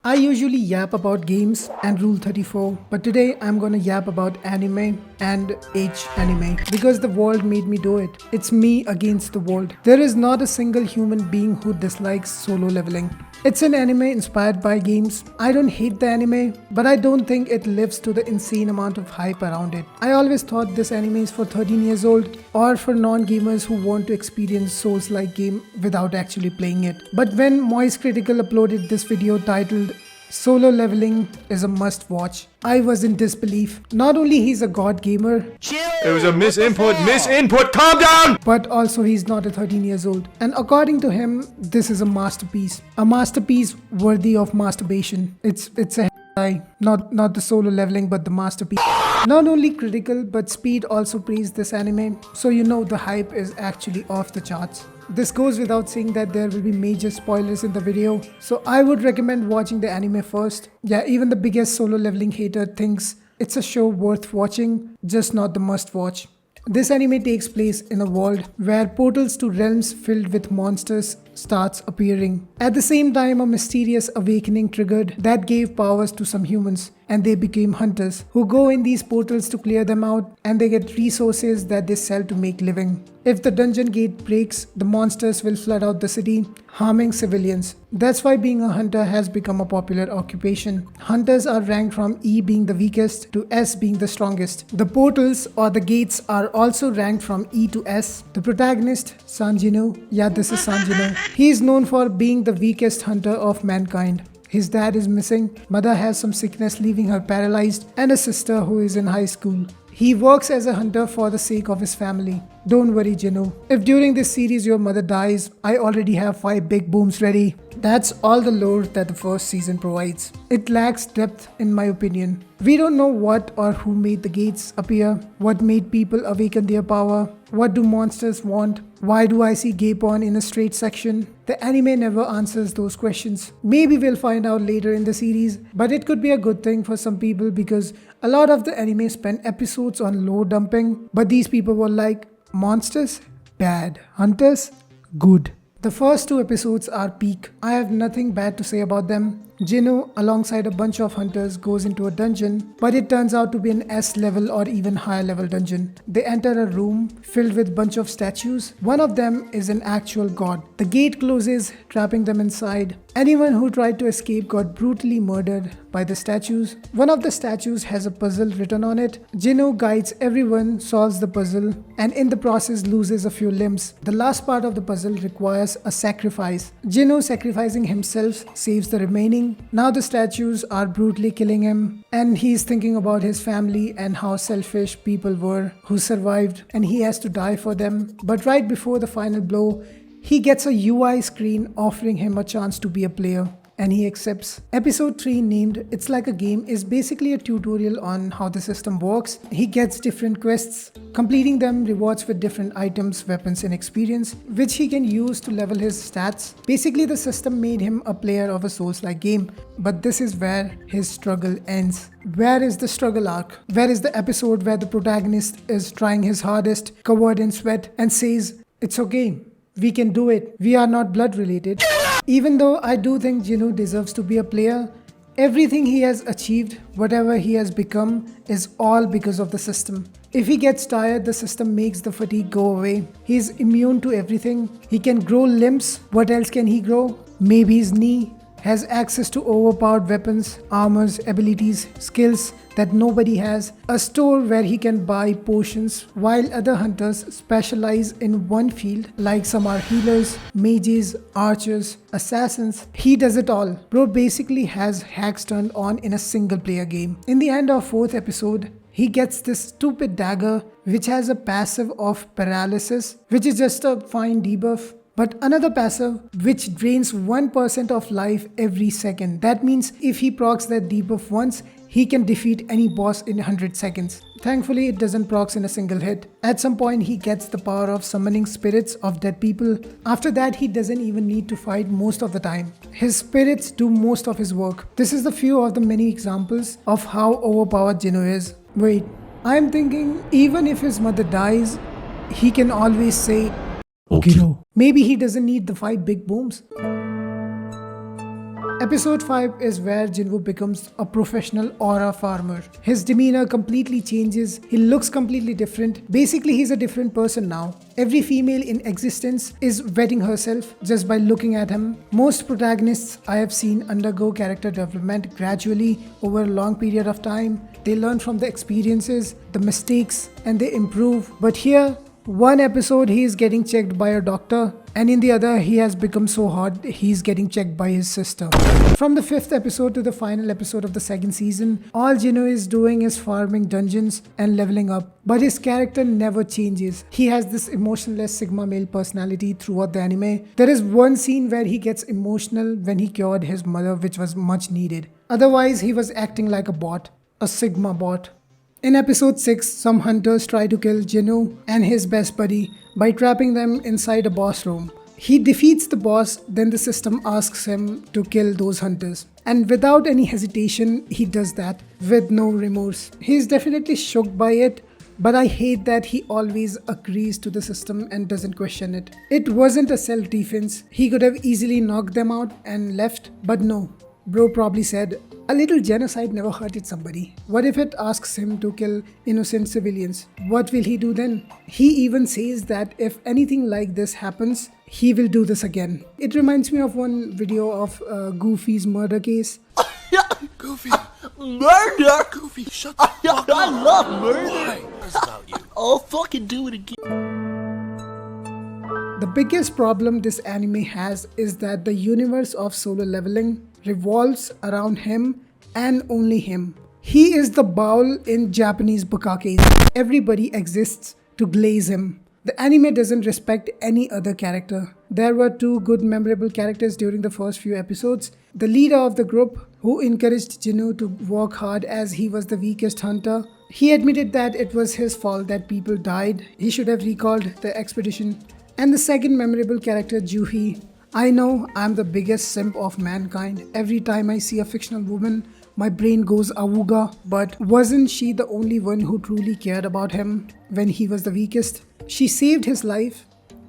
I usually yap about games and Rule 34, but today I'm gonna yap about anime and H anime because the world made me do it. It's me against the world. There is not a single human being who dislikes solo leveling. It's an anime inspired by games. I don't hate the anime, but I don't think it lives to the insane amount of hype around it. I always thought this anime is for 13 years old or for non-gamers who want to experience Souls-like game without actually playing it. But when Moist Critical uploaded this video titled Solo Leveling is a must watch, I was in disbelief. Not only he's a god gamer, It was a misinput, calm down! but also he's not a 13 years old. And according to him, this is a masterpiece worthy of masturbation. It's a not the solo leveling, but the masterpiece. Not only Critical but Speed also praised this anime, so you know the hype is actually off the charts. This goes without saying that there will be major spoilers in the video, so I would recommend watching the anime first. Yeah, even the biggest solo leveling hater thinks it's a show worth watching, just not the must watch. This anime takes place in a world where portals to realms filled with monsters starts appearing. At the same time, a mysterious awakening triggered that gave powers to some humans, and they became hunters who go in these portals to clear them out, and they get resources that they sell to make living. If the dungeon gate breaks, the monsters will flood out the city, harming civilians. That's why being a hunter has become a popular occupation. Hunters are ranked from E being the weakest to S being the strongest. The portals or the gates are also ranked from E to S. The protagonist, Sanjinu, this is Sanjinu. He is known for being the weakest hunter of mankind. His dad is missing, mother has some sickness leaving her paralyzed, and a sister who is in high school. He works as a hunter for the sake of his family. Don't worry, Jinu. If during this series your mother dies, I already have 5 big booms ready. That's all the lore that the first season provides. It lacks depth in my opinion. We don't know what or who made the gates appear, what made people awaken their power, what do monsters want, why do I see gay porn in a straight section? The anime never answers those questions. Maybe we'll find out later in the series, but it could be a good thing for some people because a lot of the anime spent episodes on lore dumping, but these people were like, monsters? Bad. Hunters? Good. The first 2 episodes are peak. I have nothing bad to say about them. Jinu, alongside a bunch of hunters, goes into a dungeon, but it turns out to be an S level or even higher level dungeon. They enter a room filled with bunch of statues. One of them is an actual god. The gate closes, trapping them inside. Anyone who tried to escape got brutally murdered by the statues. One of the statues has a puzzle written on it. Jinu guides everyone, solves the puzzle, and in the process loses a few limbs. The last part of the puzzle requires a sacrifice. Jinu, sacrificing himself, saves the remaining. Now the statues are brutally killing him, and he's thinking about his family and how selfish people were who survived, and he has to die for them. But right before the final blow, he gets a UI screen offering him a chance to be a player, and he accepts. Episode 3, named It's Like a Game, is basically a tutorial on how the system works. He gets different quests. Completing them rewards with different items, weapons and experience, which he can use to level his stats. Basically, the system made him a player of a Souls-like game, but this is where his struggle ends. Where is the struggle arc? Where is the episode where the protagonist is trying his hardest, covered in sweat, and says, "It's okay. We can do it. We are not blood related." Even though I do think Jinu deserves to be a player, everything he has achieved, whatever he has become, is all because of the system. If he gets tired, the system makes the fatigue go away. He is immune to everything. He can grow limbs. What else can he grow? Maybe his knee. Has access to overpowered weapons, armors, abilities, skills that nobody has, a store where he can buy potions, while other hunters specialize in one field, like some are healers, mages, archers, assassins. He does it all. Bro basically has hacks turned on in a single player game. In the end of 4th episode, he gets this stupid dagger which has a passive of paralysis, which is just a fine debuff. But another passive which drains 1% of life every second. That means if he procs that debuff once, he can defeat any boss in 100 seconds. Thankfully, it doesn't proc in a single hit. At some point, he gets the power of summoning spirits of dead people. After that, he doesn't even need to fight most of the time. His spirits do most of his work. This is the few of the many examples of how overpowered Jinu is. Wait, I'm thinking even if his mother dies, he can always say, "Okay." Maybe he doesn't need the 5 big booms. Episode 5 is where Jinwoo becomes a professional aura farmer. His demeanor completely changes, he looks completely different. Basically, he's a different person now. Every female in existence is wetting herself just by looking at him. Most protagonists I have seen undergo character development gradually over a long period of time. They learn from the experiences, the mistakes, and they improve. But here, one episode he is getting checked by a doctor, and in the other he has become so hot he's getting checked by his sister. From the 5th episode to the final episode of the 2nd season, all Jinwoo is doing is farming dungeons and leveling up. But his character never changes. He has this emotionless Sigma male personality throughout the anime. There is one scene where he gets emotional when he cured his mother, which was much needed. Otherwise, he was acting like a bot, a Sigma bot. In episode 6, some hunters try to kill Jinwoo and his best buddy by trapping them inside a boss room. He defeats the boss, then the system asks him to kill those hunters. And without any hesitation, he does that with no remorse. He is definitely shocked by it, but I hate that he always agrees to the system and doesn't question it. It wasn't a self-defense. He could have easily knocked them out and left, but no. Bro probably said, a little genocide never hurted somebody. What if it asks him to kill innocent civilians? What will he do then? He even says that if anything like this happens, he will do this again. It reminds me of one video of Goofy's murder case. Goofy. Murder! Goofy, shut the fuck up. I love murder. Why? It's about you. I'll fucking do it again. The biggest problem this anime has is that the universe of Solo Leveling revolves around him and only him. He is the bowl in Japanese bukkakes. Everybody exists to glaze him. The anime doesn't respect any other character. There were 2 good memorable characters during the first few episodes. The leader of the group, who encouraged Jinwoo to work hard as he was the weakest hunter. He admitted that it was his fault that people died. He should have recalled the expedition. And the second memorable character, Juhi. I know I'm the biggest simp of mankind. Every time I see a fictional woman, my brain goes awooga. But wasn't she the only one who truly cared about him when he was the weakest? She saved his life,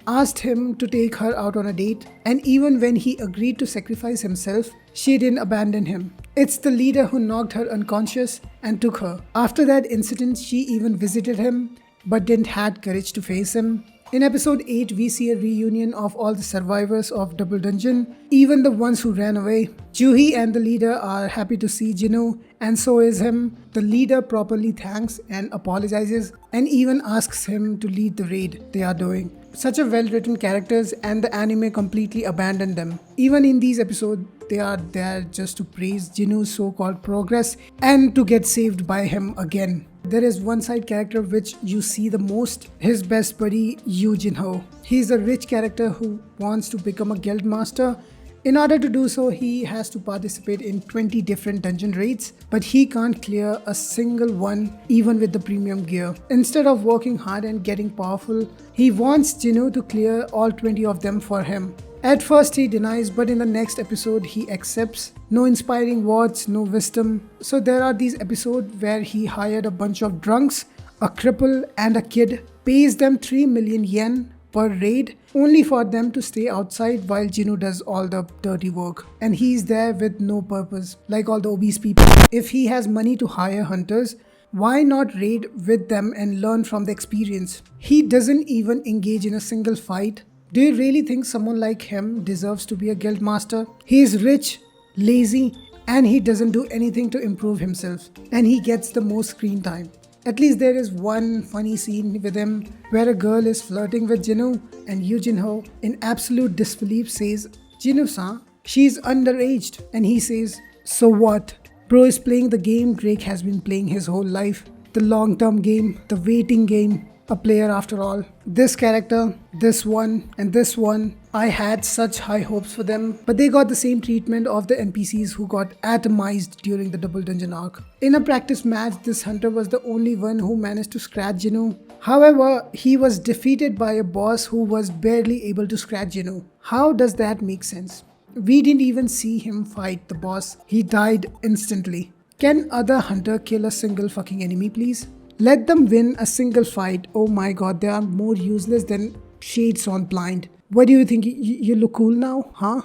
asked him to take her out on a date, and even when he agreed to sacrifice himself, she didn't abandon him. It's the leader who knocked her unconscious and took her. After that incident, she even visited him, but didn't have courage to face him. In episode 8, we see a reunion of all the survivors of Double Dungeon, even the ones who ran away. Juhi and the leader are happy to see Jinwoo, and so is him. The leader properly thanks and apologizes, and even asks him to lead the raid they are doing. Such a well-written characters, and the anime completely abandoned them. Even in these episodes, they are there just to praise Jinwoo's so-called progress and to get saved by him again. There is one side character which you see the most, his best buddy Yoo Jin-ho. He is a rich character who wants to become a guild master. In order to do so, he has to participate in 20 different dungeon raids, but he can't clear a single one even with the premium gear. Instead of working hard and getting powerful, he wants Jinwoo to clear all 20 of them for him. At first he denies, but in the next episode he accepts. No inspiring words, no wisdom. So there are these episodes where he hired a bunch of drunks, a cripple and a kid, pays them 3 million yen per raid only for them to stay outside while Jinwoo does all the dirty work. And he's there with no purpose, like all the obese people. If he has money to hire hunters, why not raid with them and learn from the experience? He doesn't even engage in a single fight. Do you really think someone like him deserves to be a guild master? He is rich, lazy, and he doesn't do anything to improve himself. And he gets the most screen time. At least there is one funny scene with him where a girl is flirting with Jinwoo and Yoo Jin-ho in absolute disbelief says, "Jinwoo-san, she's underaged." And he says, "So what? Bro is playing the game Drake has been playing his whole life. The long-term game, the waiting game. A player after all." This character, this one, and this one, I had such high hopes for them, but they got the same treatment of the NPCs who got atomized during the Double Dungeon arc. In a practice match, this hunter was the only one who managed to scratch Jinwoo. However, he was defeated by a boss who was barely able to scratch Jinwoo. How does that make sense? We didn't even see him fight the boss. He died instantly. Can other hunter kill a single fucking enemy, please? Let them win a single fight. Oh my god, they are more useless than shades on blind. What do you think? You look cool now, huh?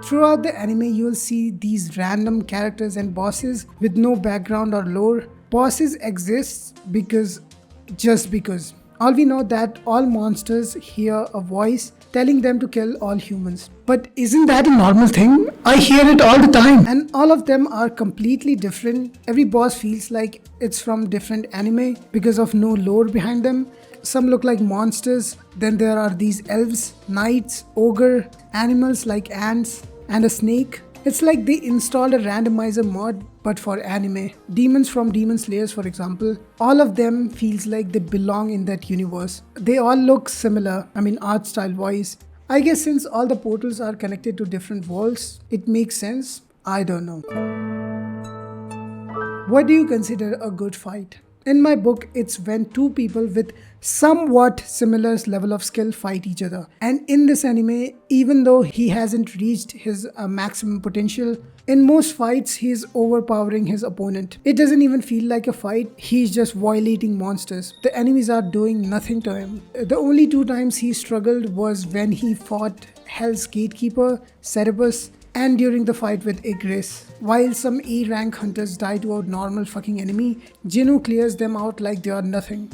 Throughout the anime, you will see these random characters and bosses with no background or lore. Bosses exist just because. All we know that all monsters hear a voice telling them to kill all humans. But isn't that a normal thing? I hear it all the time. And all of them are completely different. Every boss feels like it's from different anime because of no lore behind them. Some look like monsters. Then there are these elves, knights, ogre, animals like ants, and a snake. It's like they installed a randomizer mod but for anime. Demons from Demon Slayers, for example, all of them feels like they belong in that universe. They all look similar, art style wise. I guess since all the portals are connected to different worlds, it makes sense. I don't know. What do you consider a good fight? In my book, it's when two people with somewhat similar level of skill fight each other. And in this anime, even though he hasn't reached his maximum potential, in most fights, he's overpowering his opponent. It doesn't even feel like a fight, he's just violating monsters. The enemies are doing nothing to him. The only 2 times he struggled was when he fought Hell's Gatekeeper, Cerberus, and during the fight with Igris. While some A rank hunters die to a normal fucking enemy, Jinwoo clears them out like they are nothing.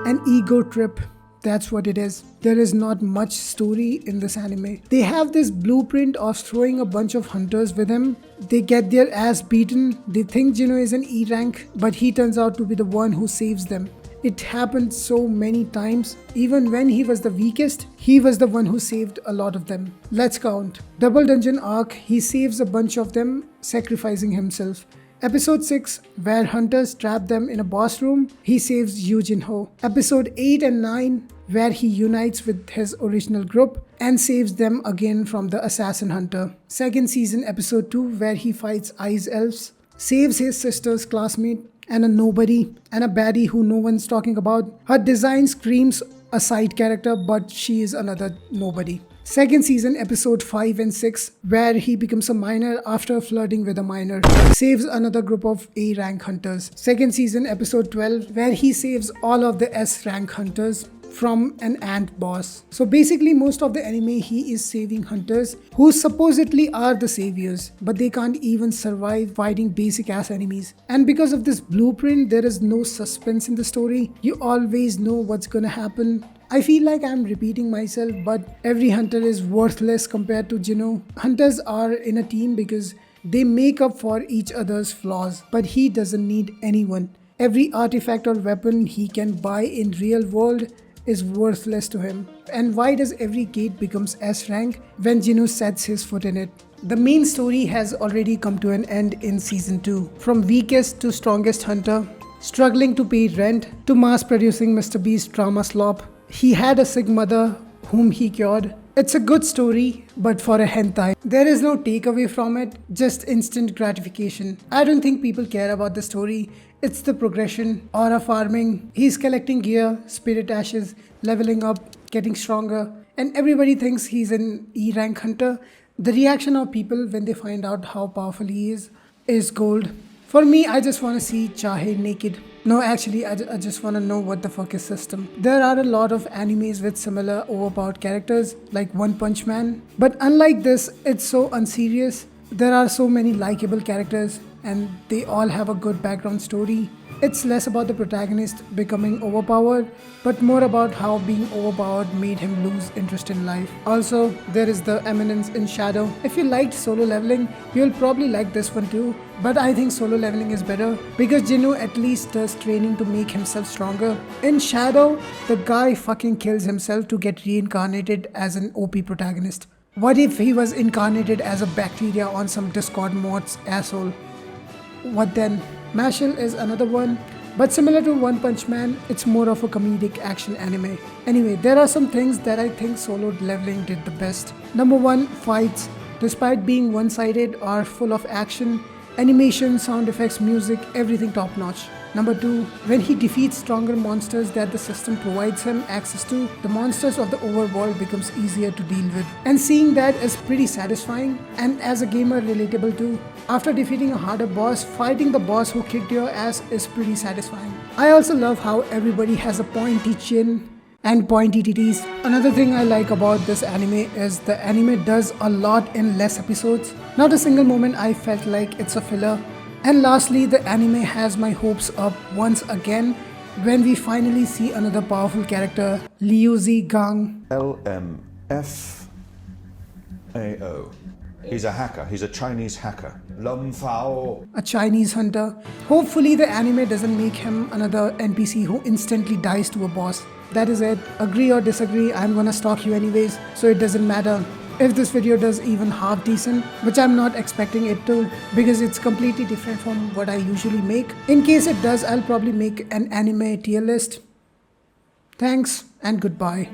An ego trip. That's what it is. There is not much story in this anime. They have this blueprint of throwing a bunch of hunters with him. They get their ass beaten. They think Jinwoo is an E rank, but he turns out to be the one who saves them. It happened so many times. Even when he was the weakest, he was the one who saved a lot of them. Let's count. Double Dungeon arc, he saves a bunch of them, sacrificing himself. Episode 6, where hunters trap them in a boss room, he saves Yu Jin-ho. Episode 8 and 9, where he unites with his original group and saves them again from the assassin hunter. Second season, episode 2, where he fights Ice Elves, saves his sister's classmate and a nobody and a baddie who no one's talking about. Her design screams a side character, but she is another nobody. Second season, episode 5 and 6, where he becomes a miner after flirting with a miner, saves another group of A rank hunters. Second season, episode 12, where he saves all of the S rank hunters from an ant boss. So basically most of the anime he is saving hunters who supposedly are the saviors, but they can't even survive fighting basic ass enemies. And because of this blueprint, there is no suspense in the story. You always know what's gonna happen. I feel like I'm repeating myself, but every hunter is worthless compared to Jinwoo. Hunters are in a team because they make up for each other's flaws, but he doesn't need anyone. Every artifact or weapon he can buy in real world is worthless to him. And why does every gate becomes S rank when Jinwoo sets his foot in it? The main story has already come to an end in season 2. From weakest to strongest hunter, struggling to pay rent, to mass producing Mr. Beast drama slop. He had a sick mother whom he cured. It's a good story, but for a hentai. There is no takeaway from it, just instant gratification. I don't think people care about the story. It's the progression, aura farming. He's collecting gear, spirit ashes, leveling up, getting stronger, and everybody thinks he's an E rank hunter. The reaction of people when they find out how powerful he is gold. For me, I just want to see Chahe naked. No, actually, I just want to know what the fuck is system. There are a lot of animes with similar overpowered characters, like One Punch Man. But unlike this, it's so unserious. There are so many likable characters and they all have a good background story. It's less about the protagonist becoming overpowered, but more about how being overpowered made him lose interest in life. Also, there is the Eminence in Shadow. If you liked Solo Leveling, you'll probably like this one too. But I think Solo Leveling is better because Jinwoo at least does training to make himself stronger. In Shadow, the guy fucking kills himself to get reincarnated as an OP protagonist. What if he was incarnated as a bacteria on some Discord mod's asshole? What then? Mashle is another one, but similar to One Punch Man, it's more of a comedic action anime. Anyway, there are some things that I think Solo Leveling did the best. Number 1, fights. Despite being one-sided or full of action, animation, sound effects, music, everything top notch. Number 2, when he defeats stronger monsters that the system provides him access to, the monsters of the overworld becomes easier to deal with. And seeing that is pretty satisfying and as a gamer relatable too. After defeating a harder boss, fighting the boss who kicked your ass is pretty satisfying. I also love how everybody has a pointy chin and pointy titties. Another thing I like about this anime is the anime does a lot in less episodes. Not a single moment I felt like it's a filler. And lastly, the anime has my hopes up once again when we finally see another powerful character, Liu Zigang. LMFAO. He's a hacker. He's a Chinese hacker. Lum Fao. A Chinese hunter. Hopefully the anime doesn't make him another NPC who instantly dies to a boss. That is it. Agree or disagree, I'm gonna stalk you anyways, so it doesn't matter if this video does even half decent, which I'm not expecting it to because it's completely different from what I usually make. In case it does, I'll probably make an anime tier list. Thanks and goodbye.